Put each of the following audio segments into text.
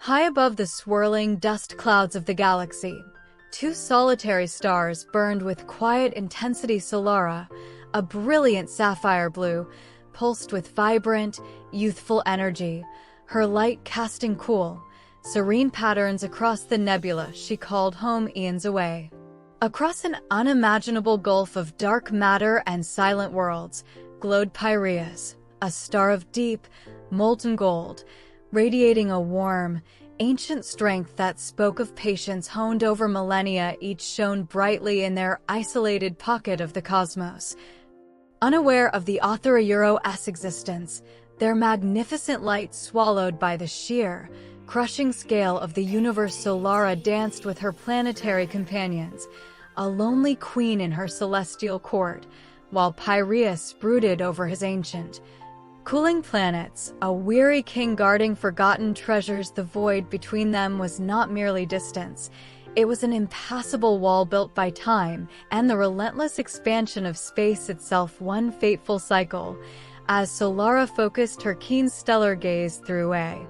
High above the swirling dust clouds of the galaxy, two solitary stars burned with quiet intensity. Solara, a brilliant sapphire blue, pulsed with vibrant, youthful energy, her light casting cool, serene patterns across the nebula she called home eons away. Across an unimaginable gulf of dark matter and silent worlds, glowed Pyreus, a star of deep, molten gold, radiating a warm, ancient strength that spoke of patience honed over millennia. Each shone brightly in their isolated pocket of the cosmos. Unaware of the Pyreus' existence, their magnificent light swallowed by the sheer, crushing scale of the universe. Solara danced with her planetary companions, a lonely queen in her celestial court, while Pyreus brooded over his ancient, cooling planets, a weary king guarding forgotten treasures. The void between them was not merely distance. It was an impassable wall built by time and the relentless expansion of space itself, one fateful cycle, as Solara focused her keen stellar gaze through a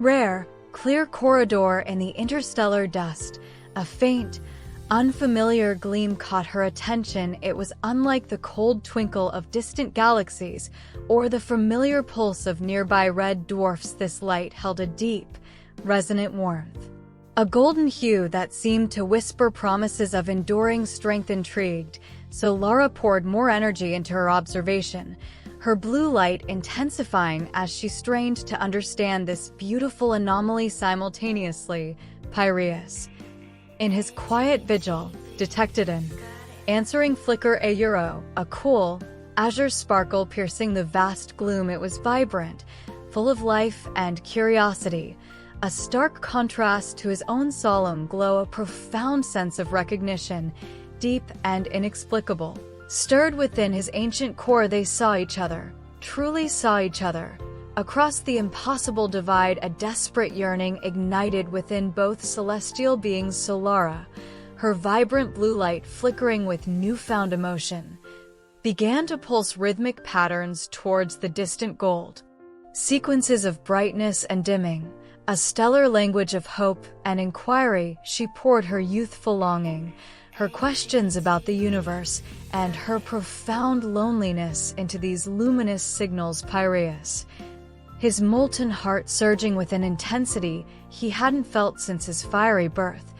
rare, clear corridor in the interstellar dust. A faint, unfamiliar gleam caught her attention. It was unlike the cold twinkle of distant galaxies or the familiar pulse of nearby red dwarfs. This light held a deep, resonant warmth, a golden hue that seemed to whisper promises of enduring strength. Intrigued, Solara poured more energy into her observation, her blue light intensifying as she strained to understand this beautiful anomaly. Simultaneously, Pyreus, in his quiet vigil, detected an answering flicker, a cool, azure sparkle piercing the vast gloom. It was vibrant, full of life and curiosity, a stark contrast to his own solemn glow. A profound sense of recognition, deep and inexplicable, stirred within his ancient core. They saw each other, truly saw each other. Across the impossible divide, a desperate yearning ignited within both celestial beings. Solara, her vibrant blue light flickering with newfound emotion, began to pulse rhythmic patterns towards the distant gold. Sequences of brightness and dimming, a stellar language of hope and inquiry. She poured her youthful longing, her questions about the universe, and her profound loneliness into these luminous signals. Pyreus, his molten heart surging with an intensity he hadn't felt since his fiery birth,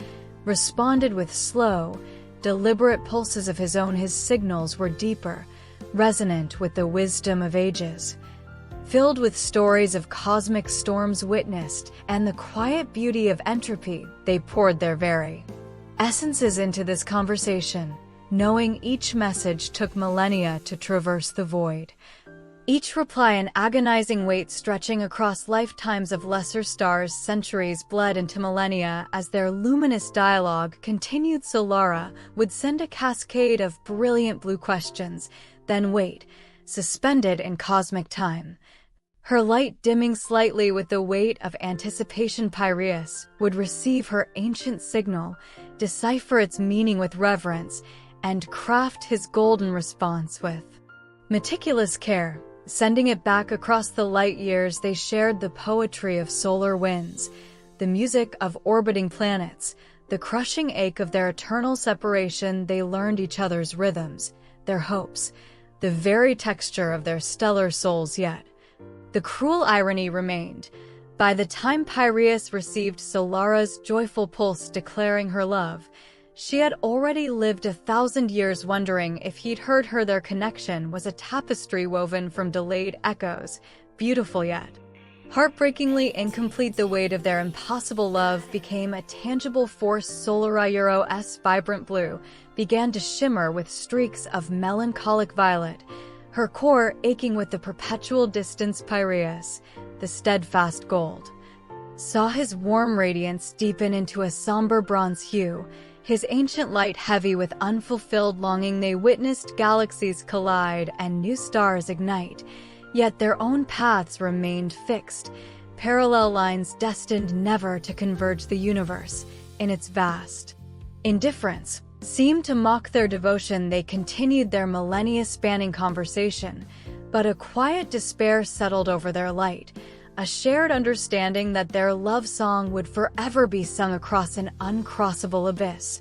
responded with slow, deliberate pulses of his own. His signals were deeper, resonant with the wisdom of ages, filled with stories of cosmic storms witnessed and the quiet beauty of entropy. They poured their very essences into this conversation, knowing each message took millennia to traverse the void. Each reply an agonizing weight stretching across lifetimes of lesser stars. Centuries bled into millennia as their luminous dialogue continued. Solara would send a cascade of brilliant blue questions, then wait, suspended in cosmic time, her light dimming slightly with the weight of anticipation. Pyreus would receive her ancient signal, decipher its meaning with reverence, and craft his golden response with meticulous care, sending it back across the light years. They shared the poetry of solar winds, the music of orbiting planets, the crushing ache of their eternal separation. They learned each other's rhythms, their hopes, the very texture of their stellar souls. Yet the cruel irony remained. By the time Pyreus received Solara's joyful pulse declaring her love, she had already lived 1,000 years, wondering if he'd heard her. Their connection was a tapestry woven from delayed echoes, beautiful yet heartbreakingly incomplete. The weight of their impossible love became a tangible force. Solara's vibrant blue began to shimmer with streaks of melancholic violet, her core aching with the perpetual distance. Pyreus, the steadfast gold, saw his warm radiance deepen into a somber bronze hue, his ancient light heavy with unfulfilled longing. They witnessed galaxies collide and new stars ignite, yet their own paths remained fixed, parallel lines destined never to converge. The universe, in its vast indifference, seemed to mock their devotion. They continued their millennia-spanning conversation, but a quiet despair settled over their light, a shared understanding that their love song would forever be sung across an uncrossable abyss.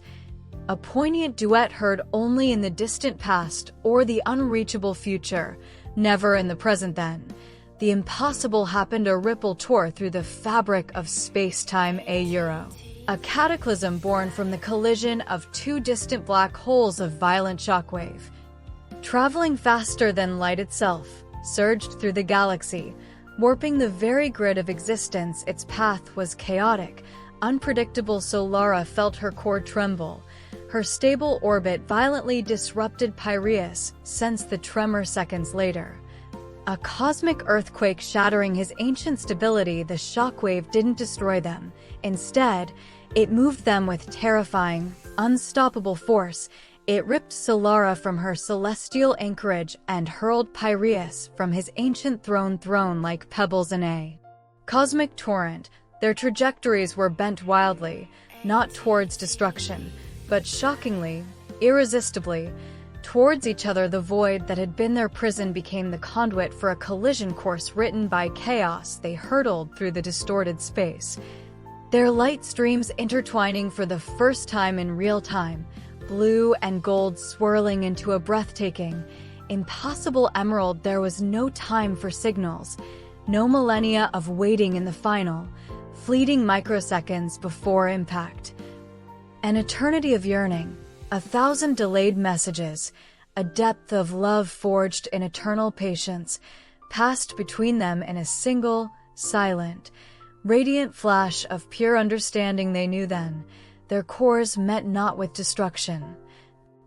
A poignant duet heard only in the distant past or the unreachable future, never in the present then. The impossible happened, a ripple tore through the fabric of space-time, a cataclysm born from the collision of two distant black holes of violent shockwave. Traveling faster than light itself, surged through the galaxy, warping the very grid of existence. Its path was chaotic, unpredictable. Solara felt her core tremble. Her stable orbit violently disrupted. Pyreus sensed the tremor seconds later. A cosmic earthquake shattering his ancient stability. The shockwave didn't destroy them. Instead, it moved them with terrifying, unstoppable force. It ripped Solara from her celestial anchorage and hurled Pyreus from his ancient throne like pebbles in a cosmic torrent. Their trajectories were bent wildly, not towards destruction, but shockingly, irresistibly, towards each other. The void that had been their prison became the conduit for a collision course written by chaos. They hurtled through the distorted space, their light streams intertwining for the first time in real time, blue and gold swirling into a breathtaking, impossible emerald. There was no time for signals, no millennia of waiting in the final, fleeting microseconds before impact. An eternity of yearning, 1,000 delayed messages, a depth of love forged in eternal patience, passed between them in a single, silent, radiant flash of pure understanding. They knew then, their cores met not with destruction,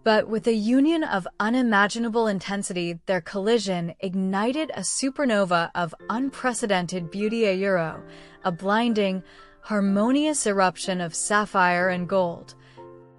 but with a union of unimaginable intensity. Their collision ignited a supernova of unprecedented beauty, a blinding, harmonious eruption of sapphire and gold.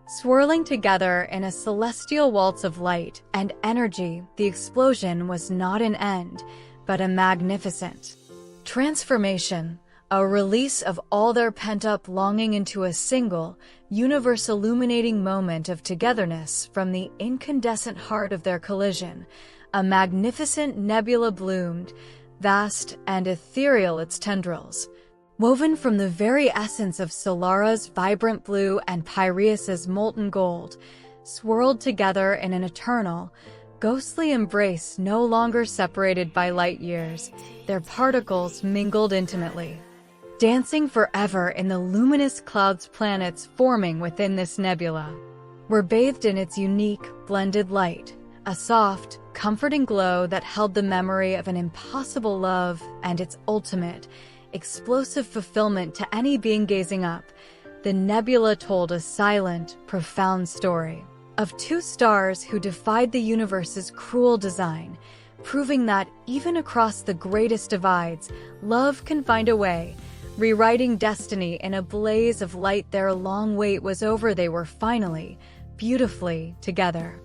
Swirling together in a celestial waltz of light and energy, the explosion was not an end, but a magnificent transformation. A release of all their pent-up longing into a single, universe-illuminating moment of togetherness. From the incandescent heart of their collision, a magnificent nebula bloomed, vast and ethereal, its tendrils, woven from the very essence of Solara's vibrant blue and Pyreus's molten gold, swirled together in an eternal, ghostly embrace. No longer separated by light years, their particles mingled intimately, dancing forever in the luminous clouds. Planets forming within this nebula were bathed in its unique, blended light, a soft, comforting glow that held the memory of an impossible love and its ultimate, explosive fulfillment to any being gazing up. The nebula told a silent, profound story of two stars who defied the universe's cruel design, proving that even across the greatest divides, love can find a way, rewriting destiny in a blaze of light. Their long wait was over. They were finally, beautifully together.